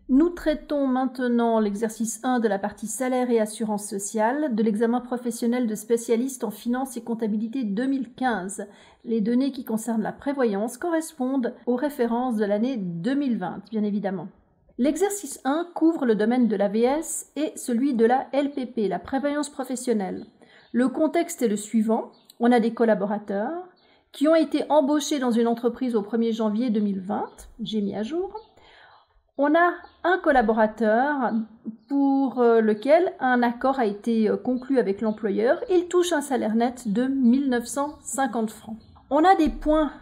Nous traitons maintenant l'exercice 1 de la partie salaire et assurance sociale de l'examen professionnel de spécialiste en finance et comptabilité 2015. Les données qui concernent la prévoyance correspondent aux références de l'année 2020, bien évidemment. L'exercice 1 couvre le domaine de l'AVS et celui de la LPP, la prévoyance professionnelle. Le contexte est le suivant. On a des collaborateurs qui ont été embauchés dans une entreprise au 1er janvier 2020. J'ai mis à jour. On a un collaborateur pour lequel un accord a été conclu avec l'employeur. Il touche un salaire net de 1 950 francs. On a des points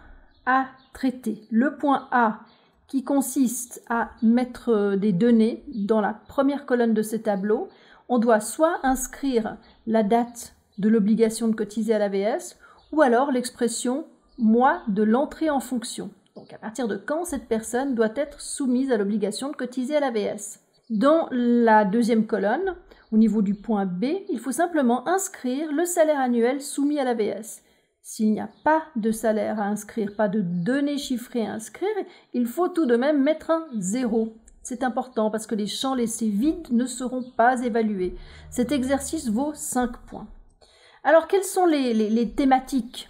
à traiter. Le point A qui consiste à mettre des données dans la première colonne de ce tableau. On doit soit inscrire la date de l'obligation de cotiser à l'AVS ou alors l'expression « mois de l'entrée en fonction ». Donc, à partir de quand cette personne doit être soumise à l'obligation de cotiser à l'AVS. Dans la deuxième colonne, au niveau du point B, il faut simplement inscrire le salaire annuel soumis à l'AVS. S'il n'y a pas de salaire à inscrire, pas de données chiffrées à inscrire, il faut tout de même mettre un 0. C'est important parce que les champs laissés vides ne seront pas évalués. Cet exercice vaut 5 points. Alors, quelles sont les thématiques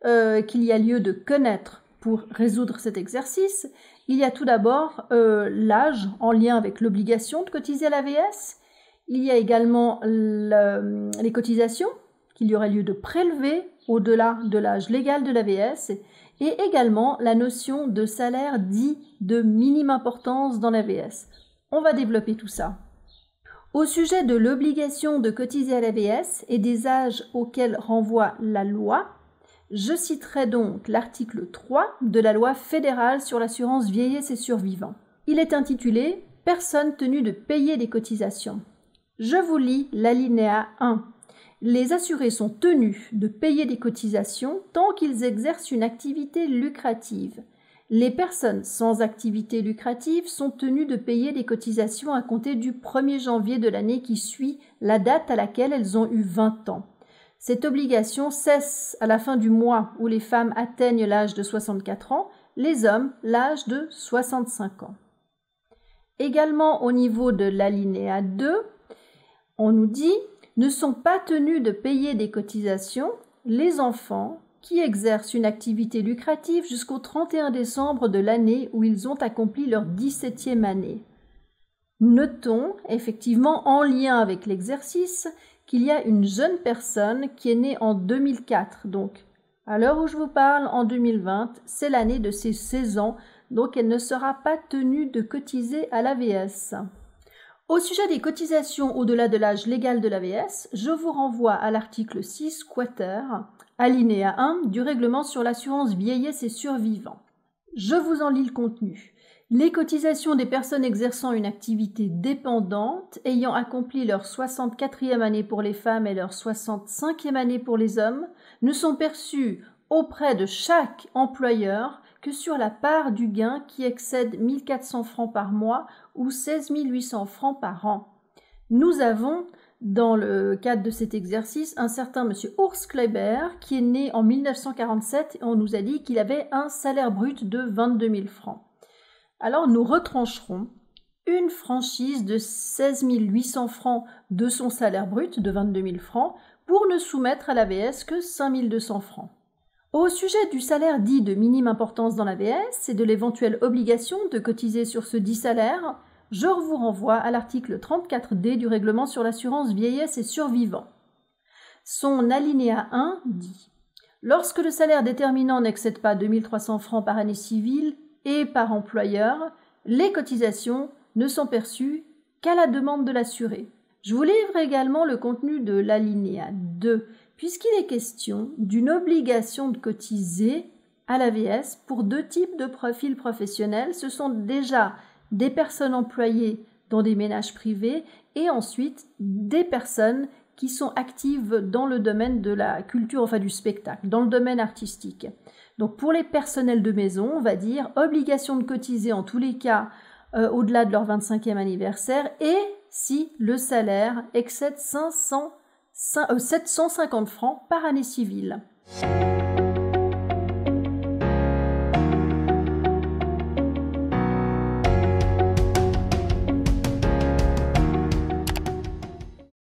qu'il y a lieu de connaître pour résoudre cet exercice? Il y a tout d'abord l'âge en lien avec l'obligation de cotiser à l'AVS. Il y a également les cotisations qu'il y aurait lieu de prélever au-delà de l'âge légal de l'AVS et également la notion de salaire dit de minime importance dans l'AVS. On va développer tout ça. Au sujet de l'obligation de cotiser à l'AVS et des âges auxquels renvoie la loi, je citerai donc l'article 3 de la loi fédérale sur l'assurance vieillesse et survivants. Il est intitulé « Personne tenue de payer des cotisations ». Je vous lis l'alinéa 1. Les assurés sont tenus de payer des cotisations tant qu'ils exercent une activité lucrative. Les personnes sans activité lucrative sont tenues de payer des cotisations à compter du 1er janvier de l'année qui suit la date à laquelle elles ont eu 20 ans. Cette obligation cesse à la fin du mois où les femmes atteignent l'âge de 64 ans, les hommes l'âge de 65 ans. Également au niveau de l'alinéa 2, on nous dit « ne sont pas tenus de payer des cotisations les enfants qui exercent une activité lucrative jusqu'au 31 décembre de l'année où ils ont accompli leur 17e année ». Notons effectivement en lien avec l'exercice qu'il y a une jeune personne qui est née en 2004. Donc, à l'heure où je vous parle, en 2020, c'est l'année de ses 16 ans, donc elle ne sera pas tenue de cotiser à l'AVS. Au sujet des cotisations au-delà de l'âge légal de l'AVS, je vous renvoie à l'article 6 quater, alinéa 1 du règlement sur l'assurance vieillesse et survivants. Je vous en lis le contenu. Les cotisations des personnes exerçant une activité dépendante, ayant accompli leur 64e année pour les femmes et leur 65e année pour les hommes, ne sont perçues auprès de chaque employeur que sur la part du gain qui excède 1 400 francs par mois ou 16 800 francs par an. Nous avons, dans le cadre de cet exercice, un certain monsieur Urs Kleiber qui est né en 1947 et on nous a dit qu'il avait un salaire brut de 22 000 francs. Alors nous retrancherons une franchise de 16 800 francs de son salaire brut de 22 000 francs pour ne soumettre à l'AVS que 5 200 francs. Au sujet du salaire dit de minime importance dans l'AVS et de l'éventuelle obligation de cotiser sur ce dit salaire, je vous renvoie à l'article 34D du règlement sur l'assurance vieillesse et survivants. Son alinéa 1 dit « Lorsque le salaire déterminant n'excède pas 2 300 francs par année civile et par employeur, les cotisations ne sont perçues qu'à la demande de l'assuré. » Je vous livre également le contenu de l'alinéa 2, puisqu'il est question d'une obligation de cotiser à l'AVS pour deux types de profils professionnels. Ce sont déjà des personnes employées dans des ménages privés et ensuite des personnes qui sont actives dans le domaine de la culture, enfin du spectacle, dans le domaine artistique. Donc pour les personnels de maison, on va dire obligation de cotiser en tous les cas au-delà de leur 25e anniversaire et si le salaire excède 750 francs par année civile.